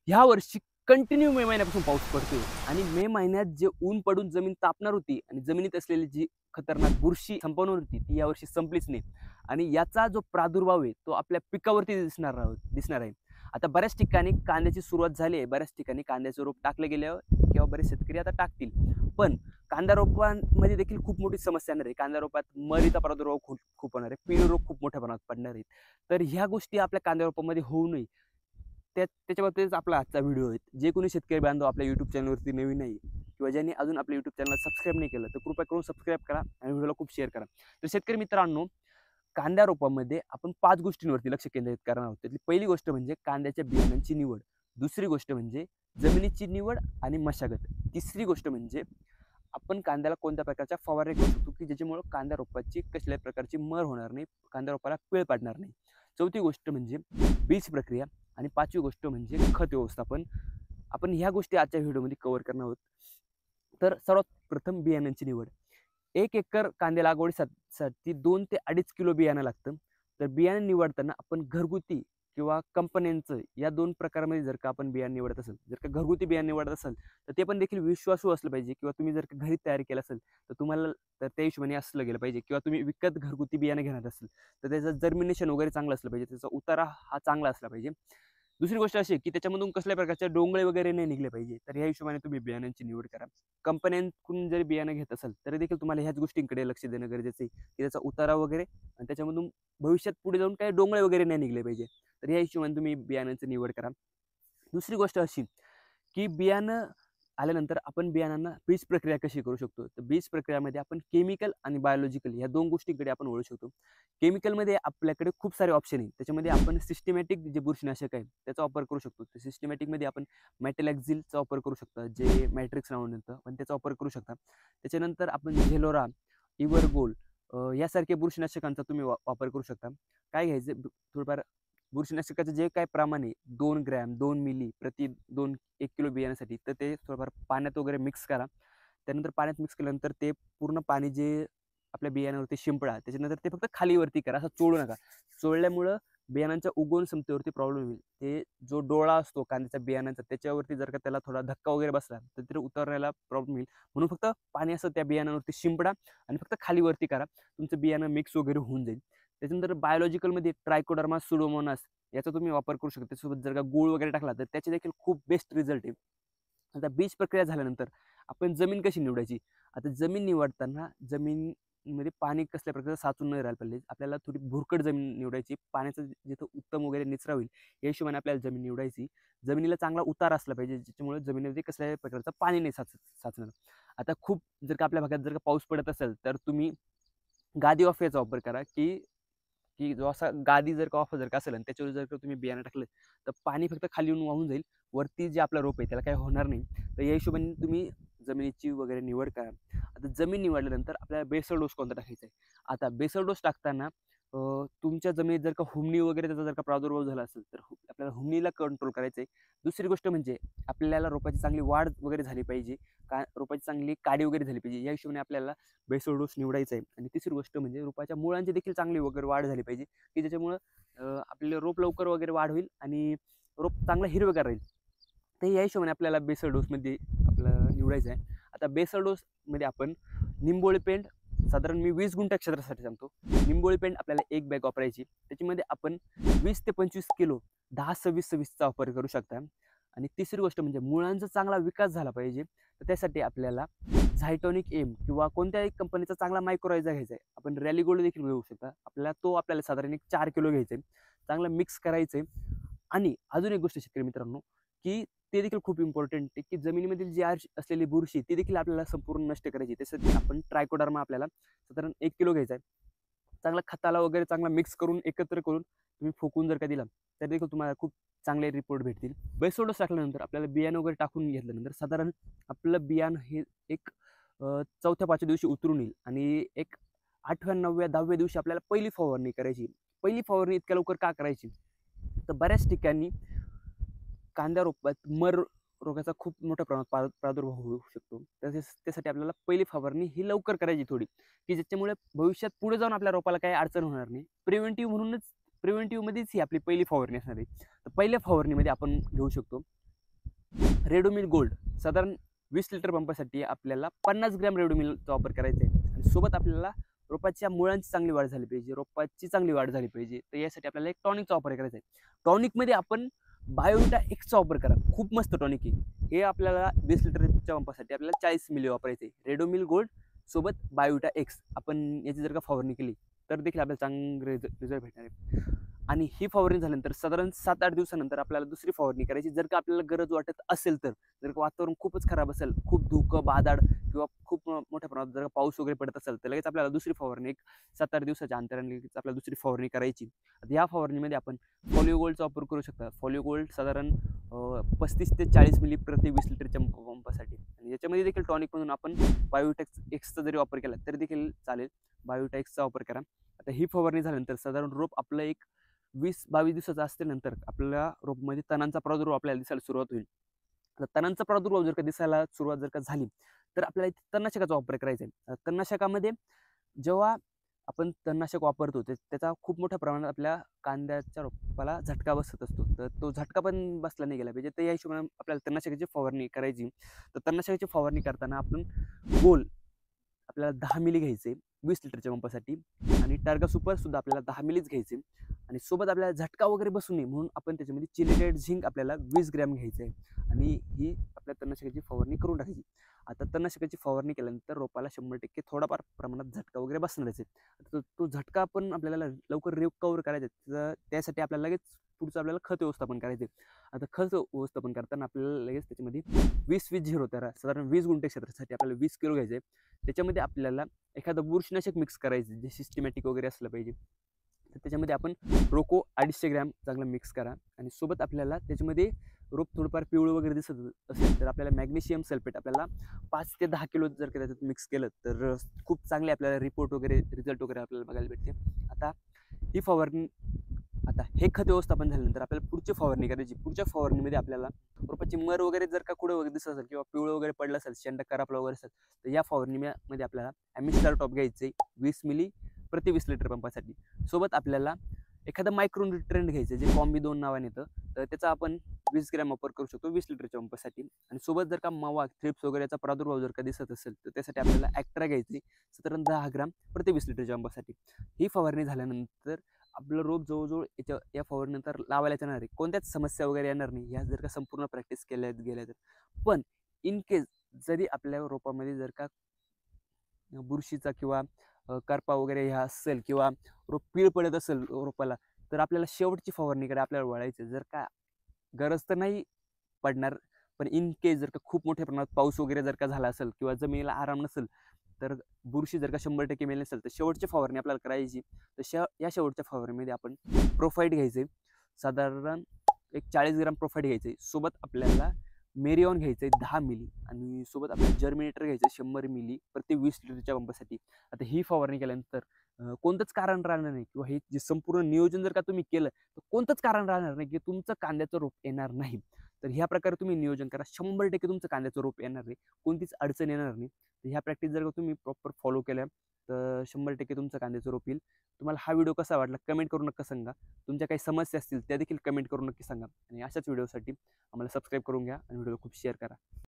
ह्या वर्षी कंटिन्यू मे महिन्यापासून पाऊस पडतोय आणि मे महिन्यात जे ऊन पडून जमीन तापणार होती आणि जमिनीत असलेली जी खतरनाक बुरशी संपवणार होती ती यावर्षी संपलीच नाही. आणि याचा जो प्रादुर्भाव आहे तो आपल्या पिकावरती दिसणार आहे. आता बऱ्याच ठिकाणी कांद्याची सुरुवात झाली आहे, बऱ्याच ठिकाणी कांद्याचं रोप टाकलं गेल्यावर किंवा बरेच शेतकरी आता टाकतील. पण कांदा रोपांमध्ये देखील खूप मोठी समस्या येणार आहे. कांदा रोपात मरीचा प्रादुर्भाव खूप खूप होणार आहे, पिवळे रोग खूप मोठ्या प्रमाणात पडणार आहेत. तर ह्या गोष्टी आपल्या कांदा रोपामध्ये होऊ नये त्याच्या बाबतीतच आपला आजचा व्हिडिओ आहे. जे कोणी शेतकरी बांधव आपल्या युट्यूब चॅनलवरती नवीन आहे किंवा ज्यांनी अजून आपल्या युट्यूब चॅनल सबस्क्राईब नाही केलं तर कृपया करून सबस्क्राईब करा आणि व्हिडिओला खूप शेअर करा. तर शेतकरी मित्रांनो, कांदा रोपामध्ये आपण 5 गोष्टींवरती लक्ष केंद्रित करणार आहोत. त्यातली पहिली गोष्ट म्हणजे कांद्याच्या बियाण्यांची निवड, दुसरी गोष्ट म्हणजे जमिनीची निवड आणि मशागत, तिसरी गोष्ट म्हणजे आपण कांद्याला कोणत्या प्रकारच्या फवारणी करू शकतो की ज्याच्यामुळे कांदा रोपाची कसल्याही प्रकारची मर होणार नाही, कांदा रोपाला पिळ पाडणार नाही. चौथी गोष्ट म्हणजे बीज प्रक्रिया आणि पाचवी गोष्ट म्हणजे खत व्यवस्थापन. आपण ह्या गोष्टी आजच्या व्हिडिओमध्ये कव्हर करणार आहोत. तर सर्वात प्रथम बियाण्यांची निवड. 1 एकर कांदे लागवडीसाठी 2 ते 2.5 किलो बियाणं लागतं. तर बियाणे निवडताना आपण घरगुती किंवा कंपन्यांचं या 2 प्रकारामध्ये जर का आपण बियाणे निवडत असेल, जर का घरगुती बियाणे निवडत असाल तर ते पण देखील विश्वासू असलं पाहिजे किंवा तुम्ही जर का घरी तयार केलं असेल तर तुम्हाला तर त्या हिशोबाने असलं गेलं पाहिजे किंवा तुम्ही विकत घरगुती बियाणे घेणार असेल तर त्याचं जर्मिनेशन वगैरे चांगलं असलं पाहिजे, त्याचा उतारा हा चांगला असला पाहिजे. दुसरी गोष्ट अशी की त्याच्यामधून कसल्या प्रकारचे डोंगळे वगैरे नाही निघले पाहिजे. तर ह्या हिशोबाने तुम्ही बियाण्यांची निवड करा. कंपन्यांकडून जरी बियाणं घेत असाल तरी देखील तुम्हाला ह्याच गोष्टींकडे लक्ष देणं गरजेचं आहे की त्याचा उतारा वगैरे आणि त्याच्यामधून भविष्यात पुढे जाऊन काही डोंगळे वगैरे नाही निघले पाहिजे. तर ह्या हिशोबाने तुम्ही बियाण्यांची निवड करा. दुसरी गोष्ट अशी की बियाणं आल्यानंतर आपण बियाणांना बीज प्रक्रिया कशी करू शकतो. तर बीज प्रक्रियामध्ये आपण केमिकल आणि बायोलॉजिकल या 2 गोष्टींकडे आपण वळू शकतो. केमिकलमध्ये आपल्याकडे खूप सारे ऑप्शन आहेत. त्याच्यामध्ये आपण सिस्टमॅटिक जे बुरशीनाशक आहे त्याचा वापर करू शकतो. तर सिस्टमॅटिकमध्ये आपण मेटलॅक्झिलचा वापर करू शकता, जे मॅट्रिक्स नावाने येतं, पण त्याचा वापर करू शकता. त्याच्यानंतर आपण झेलोरा, इव्हरगोल यासारख्या बुरशीनाशकांचा तुम्ही वापर करू शकता. काय घ्यायचं थोडंफार बुरशीनाशकाचं जे काही प्रमाण आहे 2 ग्रॅम 2 मिली प्रति 1 किलो बियाण्यासाठी तर ते थोडंफार पाण्यात वगैरे मिक्स करा. त्यानंतर पाण्यात मिक्स केल्यानंतर ते पूर्ण पाणी जे आपल्या बियाण्यावरती शिंपडा. त्याच्यानंतर ते फक्त खालीवरती करा, असं चोळू नका. चोळल्यामुळं बियाणांच्या उगवण क्षमतेवरती प्रॉब्लेम होईल. ते जो डोळा असतो कांद्याच्या बियाणांचा त्याच्यावरती जर का त्याला थोडा धक्का वगैरे बसला तर ते उतरण्याला प्रॉब्लेम येईल. म्हणून फक्त पाणी असं त्या बियाणावरती शिंपडा आणि फक्त खालीवरती करा. तुमचं बियाणं मिक्स वगैरे होऊन जाईल. त्याच्यानंतर बायोलॉजिकलमध्ये ट्रायकोडर्मा सुडोमोनास याचा तुम्ही वापर करू शकता. त्यासोबत जर का गूळ वगैरे टाकला तर त्याचे देखील खूप बेस्ट रिझल्ट आहे. आता बीज प्रक्रिया झाल्यानंतर आपण जमीन कशी निवडायची. आता जमीन निवडताना जमीनमध्ये पाणी कसल्या प्रकारे साचून नाही राहायला पाहिजे. आपल्याला थोडी भुरकट जमीन निवडायची. पाण्याचं जिथं उत्तम वगैरे निचरा होईल या हिशोबाने आपल्याला जमीन निवडायची. जमिनीला चांगला उतार असला पाहिजे ज्याच्यामुळे जमिनीमध्ये कसल्याही प्रकारचं पाणी नाही साचणार. आता खूप जर का आपल्या भागात जर का पाऊस पडत असेल तर तुम्ही गादी वाफेचा वापर करा की जो असा गादी जर का वाफा जर का असेल आणि त्याच्यावर जर का तुम्ही बियाणं टाकलं तर पाणी फक्त खाली येऊन वाहून जाईल. वरती जे आपला रोप आहे त्याला काही होणार नाही. तर या हिशोबाने तुम्ही जमिनीची वगैरे निवड करा. आता जमीन निवडल्यानंतर आपल्याला बेसल डोस कोणता टाकायचा आहे. आता बेसल डोस टाकताना तुमच्या जमिनीत जर का हुमणी वगैरे त्याचा जर का प्रादुर्भाव झाला असेल तर आपल्याला हुमणीला कंट्रोल करायचं आहे. दुसरी गोष्ट म्हणजे आपल्याला रोपाची चांगली वाढ वगैरे झाली पाहिजे. रोपाची चांगली काडी वगैरे झाली पाहिजे. या हिशोबाने आपल्याला बेसल डोस निवडायचा आहे. आणि तिसरी गोष्ट म्हणजे रोपाच्या मुळांची देखील चांगली वगैरे वाढ झाली पाहिजे की ज्याच्यामुळं आपले रोप लवकर वगैरे वाढ होईल आणि रोप चांगलं हिरवंगार राहील. तर या हिशोबाने आपल्याला बेसल डोसमध्ये आपलं निवडायचं आहे. आता बेसल डोसमध्ये आपण निंबोळी पेंट साधारण मी 20 गुंठा क्षेत्रासाठी सांगतो. निंबोळी पेंट आपल्याला 1 बॅग वापरायची. त्याच्यामध्ये आपण 20 ते 25 किलो 10-26-26चा वापर करू शकता. आणि तिसरी गोष्ट म्हणजे मुळांचा चांगला विकास झाला पाहिजे. तर त्यासाठी आपल्याला झायटॉनिक एम किंवा कोणत्याही कंपनीचा चांगला मायक्रोरायझा घ्यायचा आहे. आपण रॅली गोल्ड देखील घेऊ शकता. आपल्याला साधारण एक 4 किलो घ्यायचं आहे. चांगलं मिक्स करायचं आहे. आणि अजून एक गोष्ट शेतकरी मित्रांनो की ते देखील खूप इम्पॉर्टंट आहे की जमिनीमधील जी असलेली बुरशी ती देखील आपल्याला संपूर्ण नष्ट करायची. त्यासाठी आपण ट्रायकोडर्मा आपल्याला साधारण 1 किलो घ्यायचा आहे. चांगला खताला वगैरे चांगला मिक्स करून एकत्र करून तुम्ही फोकून जर का दिला तर देखील तुम्हाला खूप चांगले रिपोर्ट भेटतील. बेसोडोस टाकल्यानंतर आपल्याला बियाणं वगैरे टाकून घेतल्यानंतर साधारण आपलं बियाणं हे एक 4थ्या-5व्या दिवशी उतरून येईल आणि एक 8व्या 9व्या 10व्या दिवशी आपल्याला पहिली फवारणी करायची. पहिली फवारणी इतक्या लवकर का करायची. तर बऱ्याच ठिकाणी कांदा रोपात मर रोगाचा खूप मोठ्या प्रमाणात प्रादुर्भाव होऊ शकतो. तसेच त्यासाठी आपल्याला पहिली फवारणी ही लवकर करायची थोडी, की ज्याच्यामुळे भविष्यात पुढे जाऊन आपल्या रोपाला काही अडचण होणार नाही. प्रिव्हेंटिव्हमध्येच ही आपली पहिली फवारणी असणार आहे. तर पहिल्या फवारणीमध्ये आपण घेऊ शकतो रेडोमिल गोल्ड साधारण 20 लिटर पंपासाठी आपल्याला 50 ग्रॅम रेडोमिलचा वापर करायचा आहे आणि सोबत आपल्याला रोपाच्या मुळांची चांगली वाढ झाली पाहिजे, रोपाची चांगली वाढ झाली पाहिजे. तर यासाठी आपल्याला एक टॉनिकचा वापर करायचा आहे. टॉनिकमध्ये आपण बायोविटा एक्सचा वापर करा, खूप मस्त टॉनिक आहे. हे आपल्याला 20 लिटरच्या पंपासाठी आपल्याला 40 मिली वापरायचे. रेडोमिल गोल्ड सोबत बायोविटा एक्स आपण याची जर का फवारणी केली तर देखील आपल्याला चांगले रिझल्ट भेटणार आहे. आणि ही फवारणी झाल्यानंतर साधारण 7-8 दिवसानंतर आपल्याला दुसरी फवारणी करायची, जर का आपल्याला गरज वाटत असेल तर. जर का वातावरण खूपच खराब असेल, खूप धुकं बादाड किंवा खूप मोठ्या प्रमाणात जर का पाऊस वगैरे पडत असेल तर लगेच आपल्याला दुसरी फवारणी एक 7-8 दिवसाच्या अंतराने लगेच आपल्याला दुसरी फवारणी करायची. आता या फवारणीमध्ये आपण फॉलिओ गोल्डचा वापर करू शकता. फॉलिओ गोल्ड साधारण 35 ते 40 मिली प्रति 20 लिटरच्या पंपासाठी. आणि याच्यामध्ये देखील टॉनिक म्हणून आपण बायोटेक्स एक्सचा जरी वापर केला तरी देखील चालेल. बायोटेक्सचा वापर करा. आता ही फवारणी झाल्यानंतर साधारण रोप आपलं एक 20-22 दिवसाचा असल्यानंतर आपल्या रोपमध्ये तणांचा प्रादुर्भाव आपल्याला दिसायला सुरुवात होईल. आता तणांचा प्रादुर्भाव जर का दिसायला सुरुवात जर का झाली तर आपल्याला इथे तणनाशकाचा वापर करायचा आहे. तणनाशकामध्ये जेव्हा आपण तणनाशक वापरतो त्याचा खूप मोठ्या प्रमाणात आपल्या कांद्याच्या रोपाला झटका बसत असतो. तर तो झटका पण बसला नाही गेला पाहिजे. तर या हिशोबाने आपल्याला तणनाशकाची फवारणी करायची. तर तणनाशकाची फवारणी करताना आपण गोल आपल्याला 10 मिली घ्यायचे 20 लिटरच्या पंपासाठी आणि टार्गा सुपर सुद्धा आपल्याला 10 मिलीच घ्यायचे. आणि सोबत आपल्याला झटका वगैरे बसू नये म्हणून आपण त्याच्यामध्ये चिलेटेड झिंक आपल्याला 20 ग्रॅम घ्यायचं आहे आणि ही आपल्या तणनाशकाची फवारणी करून टाकायची. आता तणनाशकाची फवारणी केल्यानंतर रोपाला 100% थोडाफार प्रमाणात झटका वगैरे बसणारच आहे. तो झटका पण आपल्याला लवकर रिकवर करायचा आहे. त्यासाठी आपल्याला लगेच पुढचं आपल्याला खत व्यवस्थापन करायचे. आता खत व्यवस्थापन करताना आपल्याला लगेच त्याच्यामध्ये 20-20-0 साधारण 20 गुंठे क्षेत्रासाठी आपल्याला 20 किलो घ्यायचे. त्याच्यामध्ये आपल्याला एखादं बुरशीनाशक मिक्स करायचं जे सिस्टमॅटिक वगैरे असलं पाहिजे. तर त्याच्यामध्ये आपण रोको 250 ग्रॅम चांगलं मिक्स करा आणि सोबत आपल्याला त्याच्यामध्ये रोप थोडंफार पिवळं वगैरे दिसत असेल तर आपल्याला मॅग्नेशियम सल्फेट आपल्याला 5 ते 10 किलो जर का त्याच्यात मिक्स केलं तर खूप चांगले आपल्याला रिपोर्ट वगैरे रिझल्ट वगैरे आपल्याला बघायला भेटते. आता ही फवारणी आता हे खत व्यवस्थापन झाल्यानंतर आपल्याला पुढची फवारणी करायची. पुढच्या फवारणीमध्ये आपल्याला रोपाची मर वगैरे जर का कुठं वगैरे दिसत असेल किंवा पिवळं वगैरे पडलं असेल, शेंडा करापला वगैरे असेल तर या फवारणीमध्ये आपल्याला ॲमिस्टार टॉप घ्यायचे 20 मिली प्रति 20 लिटर पंपासाठी. सोबत आपल्याला एखादं मायक्रो न्यूट्रिएंट घ्यायचं जे कॉम्बी 2 नावाने येतं. तर त्याचा आपण 20 ग्रॅम वापर करू शकतो 20 लिटरच्या पंपासाठी. आणि सोबत जर का मावा थ्रिप्स वगैरेचा प्रादुर्भाव जर का दिसत असेल तर त्यासाठी आपल्याला ॲक्ट्रा घ्यायची साधारण 10 ग्रॅम प्रति 20 लिटरच्या पंपासाठी. ही फवारणी झाल्यानंतर आपलं रोप जवळजवळ या फवारणीनंतर लावायला येणार आहे. कोणत्याच समस्या वगैरे येणार नाही ह्या जर का संपूर्ण प्रॅक्टिस केल्या गेल्या तर. पण इन केस जरी आपल्या रोपामध्ये जर का बुरशीचा किंवा करपा वगैरे ह्या असेल किंवा रोप पीळ पडत असेल रोपाला तर आपल्याला शेवटची फवारणीकडे आपल्याला वळायचं. जर का गरज तर नाही पडणार पण इन केस जर का खूप मोठ्या प्रमाणात पाऊस वगैरे जर का झाला असेल किंवा जमिनीला आराम नसेल तर बुरशी जर का 100% मेली नसेल तर शेवटची फवारणी आपल्याला करायची. तर या शेवटच्या फवारणीमध्ये आपण प्रोफाईट घ्यायचे साधारण एक 40 ग्रॅम प्रोफाईट घ्यायचे. सोबत आपल्याला मेरिऑन घ्यायचं 10 मिली आणि सोबत आपल्याला जर्मिनेटर घ्यायचं 100 मिली प्रति 20 लिटरच्या पंपासाठी. आता ही फवारणी केल्यानंतर कोणतंच कारण राहणार नाही किंवा हे जे संपूर्ण नियोजन जर का तुम्ही केलं तर कोणतंच कारण राहणार नाही की तुमचं कांद्याचं रोप येणार नाही. तर ह्या प्रकारे तुम्ही नियोजन करा, 100% तुमचं कांद्याचं रोप येणार नाही, कोणतीच अडचण येणार नाही. तर ह्या प्रॅक्टिस जर का तुम्ही प्रॉपर फॉलो केल्या तर 100% तुमचं कांद्याचं रोप येईल. तुम्हाला हा व्हिडिओ कसा वाटला कमेंट करून नक्की सांगा. तुमच्या काही समस्या असतील त्या देखील कमेंट करून नक्की सांगा. आणि अशाच व्हिडिओसाठी आम्हाला सबस्क्राईब करून घ्या आणि व्हिडिओ खूप शेअर करा.